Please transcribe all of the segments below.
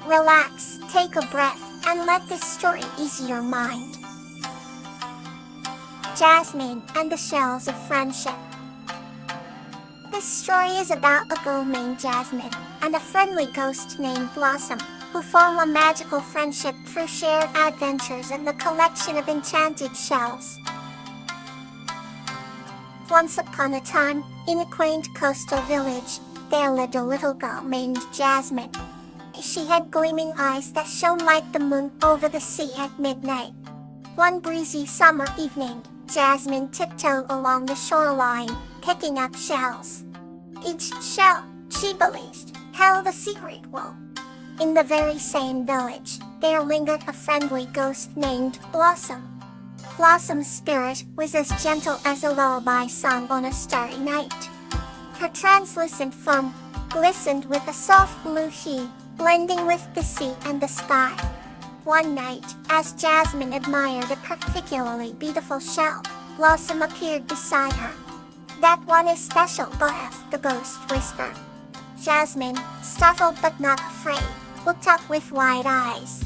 Relax, take a breath, and let this story ease your mind. Jasmine and the Shells of Friendship. This story is about a girl named Jasmine and a friendly ghost named Blossom, who form a magical friendship through shared adventures and the collection of enchanted shells. Once upon a time, in a quaint coastal village, there lived a little girl named Jasmine. She had gleaming eyes that shone like the moon over the sea at midnight. One breezy summer evening, Jasmine tiptoed along the shoreline, picking up shells. Each shell, she believed, held a secret woe. In the very same village, there lingered a friendly ghost named Blossom. Blossom's spirit was as gentle as a lullaby sung on a starry night. Her translucent foam glistened with a soft blue hue, blending with the sea and the sky. One night, as Jasmine admired a particularly beautiful shell, Blossom appeared beside her. "That one is special, boss," the ghost whispered. Jasmine, startled but not afraid, looked up with wide eyes.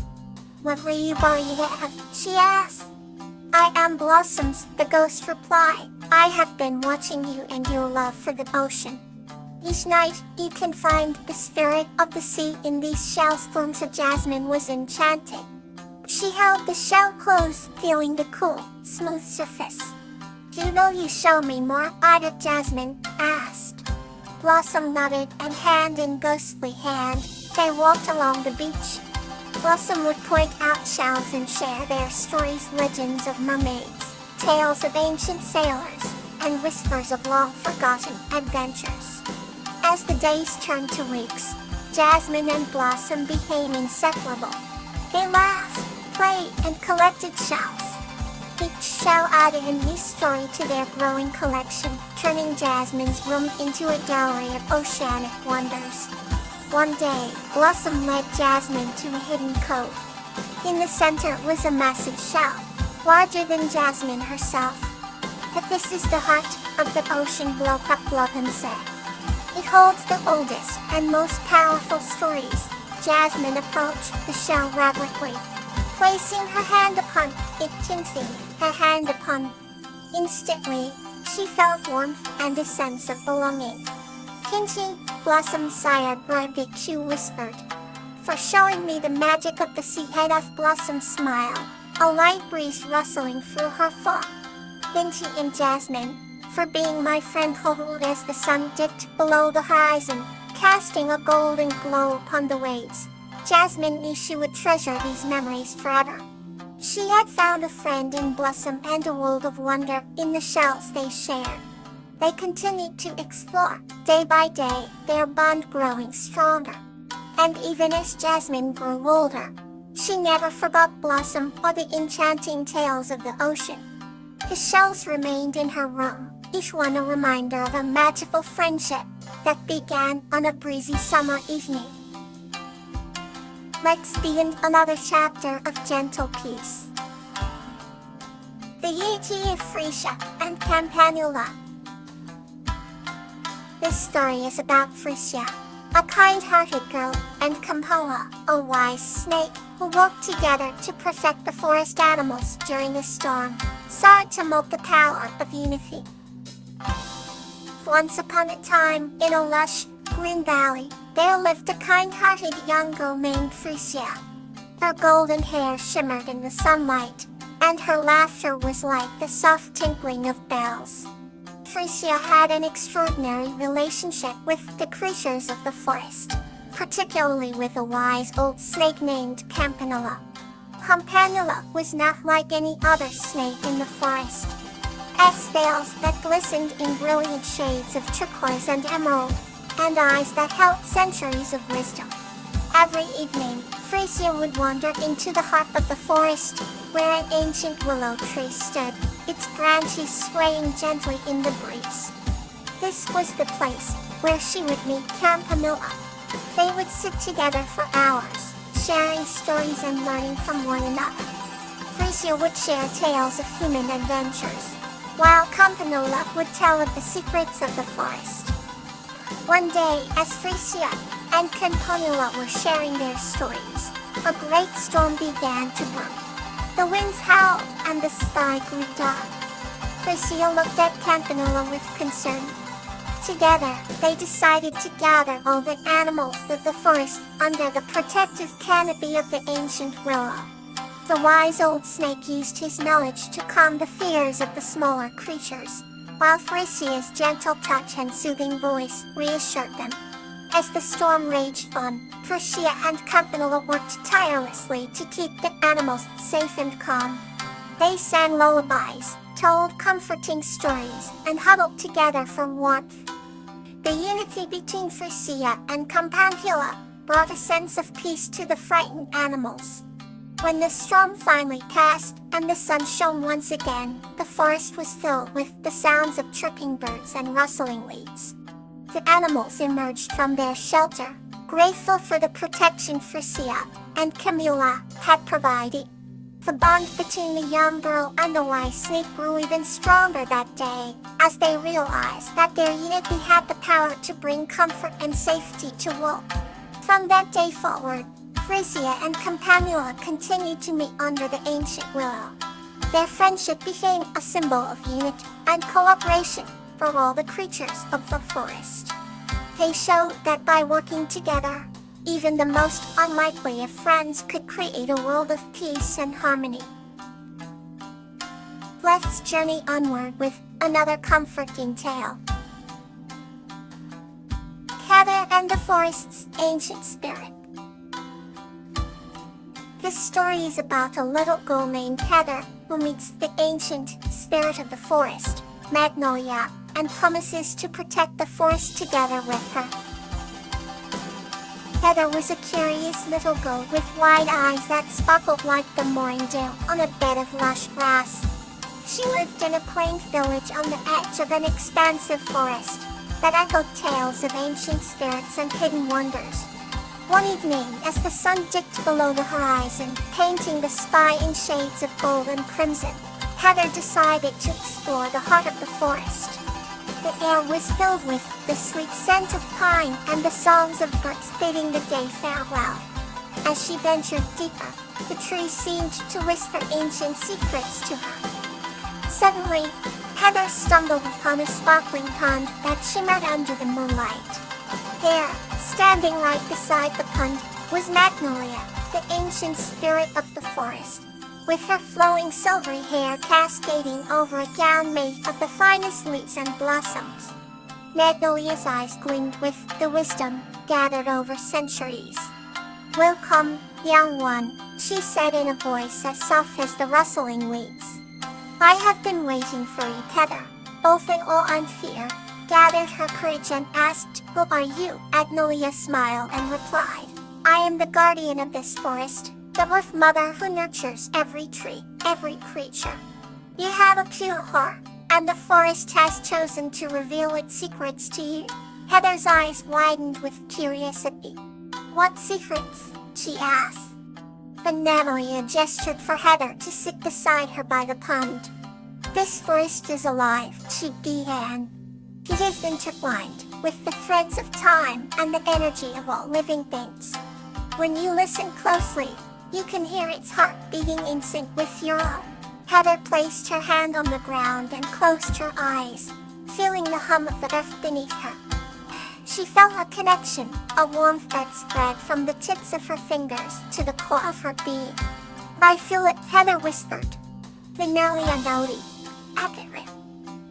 "What real you have?" she asked. "I am Blossoms," the ghost replied. "I have been watching you and your love for the ocean. Each night, you can find the spirit of the sea in these shells." Jasmine was enchanted. She held the shell close, feeling the cool, smooth surface. "Do you show me more?" Jasmine asked. Blossom nodded, and hand in ghostly hand, they walked along the beach. Blossom would point out shells and share their stories, legends of mermaids, tales of ancient sailors, and whispers of long-forgotten adventures. As the days turned to weeks, Jasmine and Blossom became inseparable. They laughed, played, and collected shells. Each shell added a new story to their growing collection, turning Jasmine's room into a gallery of oceanic wonders. One day, Blossom led Jasmine to a hidden cove. In the center was a massive shell, larger than Jasmine herself. "But this is the heart of the ocean," Blossom said. "It holds the oldest and most powerful stories." Jasmine approached the shell reverently, placing her hand upon it, tinsing her hand upon. Instantly, she felt warmth and a sense of belonging. "Pinching," Blossom sighed. "You whispered. For showing me the magic of the sea." Head off, Blossom smiled, a light breeze rustling through her fur. "Pinching and Jasmine, for being my friend," as the sun dipped below the horizon, casting a golden glow upon the waves. Jasmine knew she would treasure these memories forever. She had found a friend in Blossom and a world of wonder in the shells they shared. They continued to explore, day by day, their bond growing stronger. And even as Jasmine grew older, she never forgot Blossom or the enchanting tales of the ocean. The shells remained in her room, each one a reminder of a magical friendship that began on a breezy summer evening. Let's begin another chapter of gentle peace. The Yeti of Frisia and Campanula. This story is about Frisia, a kind-hearted girl, and Campanula, a wise snake, who worked together to protect the forest animals during a storm, sought to mold the power of unity. Once upon a time, in a lush, green valley, there lived a kind-hearted young girl named Frisia. Her golden hair shimmered in the sunlight, and her laughter was like the soft tinkling of bells. Frisia had an extraordinary relationship with the creatures of the forest, particularly with a wise old snake named Campanula. Campanula was not like any other snake in the forest. Had scales that glistened in brilliant shades of turquoise and emerald, and eyes that held centuries of wisdom. Every evening, Frisia would wander into the heart of the forest, where an ancient willow tree stood, its branches swaying gently in the breeze. This was the place where she would meet Campanula. They would sit together for hours, sharing stories and learning from one another. Frisia would share tales of human adventures, while Campanula would tell of the secrets of the forest. One day, as Frisia and Campanula were sharing their stories, a great storm began to brew. The winds howled and the sky grew dark. Frisia looked at Campanula with concern. Together, they decided to gather all the animals of the forest under the protective canopy of the ancient willow. The wise old snake used his knowledge to calm the fears of the smaller creatures, while Frisia's gentle touch and soothing voice reassured them. As the storm raged on, Frisia and Campanula worked tirelessly to keep the animals safe and calm. They sang lullabies, told comforting stories, and huddled together for warmth. The unity between Frisia and Campanula brought a sense of peace to the frightened animals. When the storm finally passed and the sun shone once again, the forest was filled with the sounds of chirping birds and rustling leaves. The animals emerged from their shelter, grateful for the protection Frisia and Campanula had provided. The bond between the young girl and the wise snake grew even stronger that day, as they realized that their unity had the power to bring comfort and safety to all. From that day forward, Frisia and Campanula continued to meet under the ancient willow. Their friendship became a symbol of unity and cooperation for all the creatures of the forest. They showed that by working together, even the most unlikely of friends could create a world of peace and harmony. Let's journey onward with another comforting tale. Heather and the Forest's Ancient Spirit. This story is about a little girl named Heather who meets the ancient spirit of the forest, Magnolia, and promises to protect the forest together with her. Heather was a curious little girl with wide eyes that sparkled like the morning dew on a bed of lush grass. She lived in a quaint village on the edge of an expansive forest that echoed tales of ancient spirits and hidden wonders. One evening, as the sun dipped below the horizon, painting the sky in shades of gold and crimson, Heather decided to explore the heart of the forest. The air was filled with the sweet scent of pine and the songs of birds bidding the day farewell. As she ventured deeper, the trees seemed to whisper ancient secrets to her. Suddenly, Heather stumbled upon a sparkling pond that shimmered under the moonlight. There, standing right beside the pond, was Magnolia, the ancient spirit of the forest. With her flowing silvery hair cascading over a gown made of the finest leaves and blossoms. Magnolia's eyes gleamed with the wisdom gathered over centuries. "Welcome, young one," she said in a voice as soft as the rustling leaves. "I have been waiting for you." Heather, both in awe and fear, gathered her courage and asked, "Who are you?" Magnolia smiled and replied, "I am the guardian of this forest, the Earth Mother who nurtures every tree, every creature. You have a pure heart, and the forest has chosen to reveal its secrets to you." Heather's eyes widened with curiosity. "What secrets?" she asked. Magnolia gestured for Heather to sit beside her by the pond. "This forest is alive," she began. "It is intertwined with the threads of time and the energy of all living things. When you listen closely, you can hear its heart beating in sync with your own." Heather placed her hand on the ground and closed her eyes, feeling the hum of the earth beneath her. She felt a connection, a warmth that spread from the tips of her fingers to the core of her being. "I feel it," Heather whispered. "Magnolia Nodi. Accurate.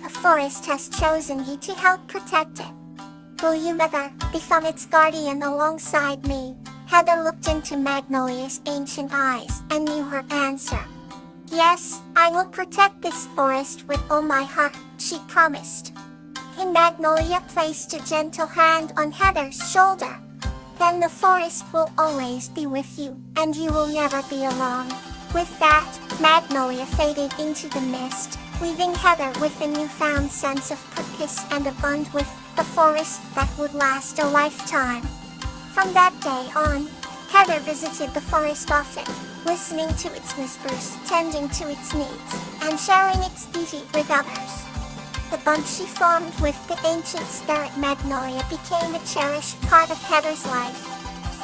The forest has chosen you to help protect it. Will you ever become its guardian alongside me?" Heather looked into Magnolia's ancient eyes and knew her answer. "Yes, I will protect this forest with all my heart," she promised. And Magnolia placed a gentle hand on Heather's shoulder. "Then the forest will always be with you, and you will never be alone." With that, Magnolia faded into the mist, leaving Heather with a newfound sense of purpose and a bond with the forest that would last a lifetime. From that day on, Heather visited the forest often, listening to its whispers, tending to its needs, and sharing its beauty with others. The bond she formed with the ancient spirit Magnolia became a cherished part of Heather's life.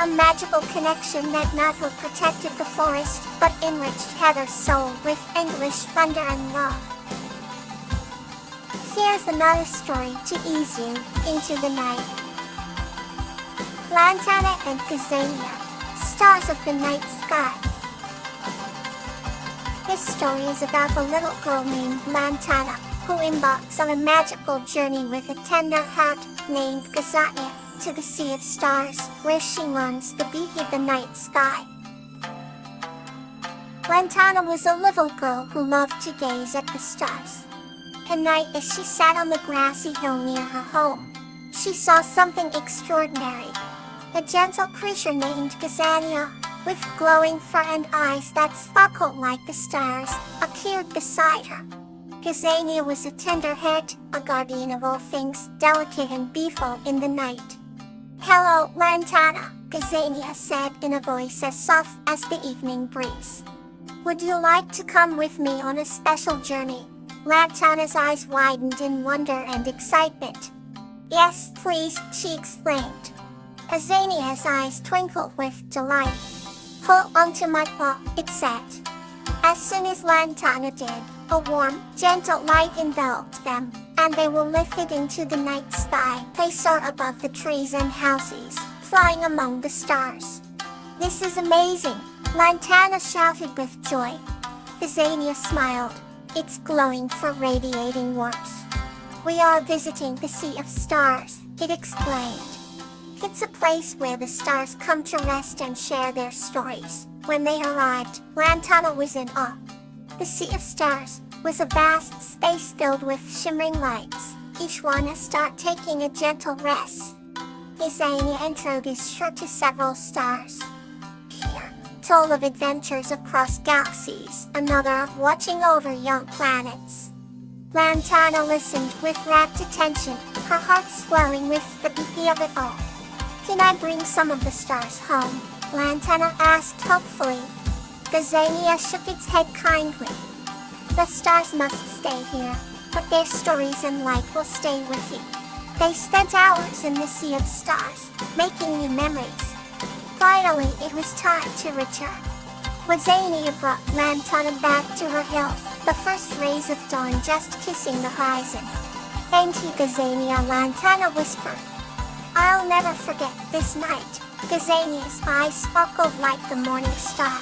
A magical connection that not only protected the forest, but enriched Heather's soul with endless wonder and love. Here's another story to ease you into the night. Lantana and Gazania, stars of the night sky. This story is about a little girl named Lantana, who embarks on a magical journey with a tender heart named Gazania to the Sea of Stars, where she learns to be the night sky. Lantana was a little girl who loved to gaze at the stars. One night as she sat on the grassy hill near her home, she saw something extraordinary. A gentle creature named Gazania, with glowing fur and eyes that sparkled like the stars, appeared beside her. Gazania was a tender heart, a guardian of all things delicate and beautiful in the night. "Hello, Lantana," Gazania said in a voice as soft as the evening breeze. "Would you like to come with me on a special journey?" Lantana's eyes widened in wonder and excitement. "Yes, please," she exclaimed. Gazania's eyes twinkled with delight. "Hold onto my paw," it said. As soon as Lantana did, a warm, gentle light enveloped them, and they were lifted into the night sky. They soared above the trees and houses, flying among the stars. "This is amazing," Lantana shouted with joy. Gazania smiled, its glowing fur radiating warmth. "We are visiting the Sea of Stars," it explained. "It's a place where the stars come to rest and share their stories." When they arrived, Lantana was in awe. The Sea of Stars was a vast space filled with shimmering lights, each one a star taking a gentle rest. Gazania introduced her to several stars. Here, told of adventures across galaxies, another of watching over young planets. Lantana listened with rapt attention, her heart swelling with the beauty of it all. "Can I bring some of the stars home?" Lantana asked hopefully. Gazania shook its head kindly. "The stars must stay here, but their stories and light will stay with you." They spent hours in the Sea of Stars, making new memories. Finally, it was time to return. Gazania brought Lantana back to her hill, the first rays of dawn just kissing the horizon. "Thank you, Gazania," Lantana whispered. "I'll never forget this night." Gazania's eyes sparkled like the morning star.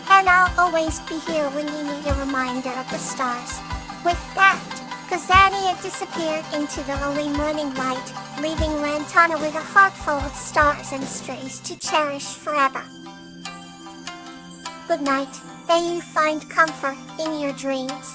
"And I'll always be here when you need a reminder of the stars." With that, Gazania disappeared into the early morning light, leaving Lantana with a heart full of stars and strays to cherish forever. Good night. May you find comfort in your dreams.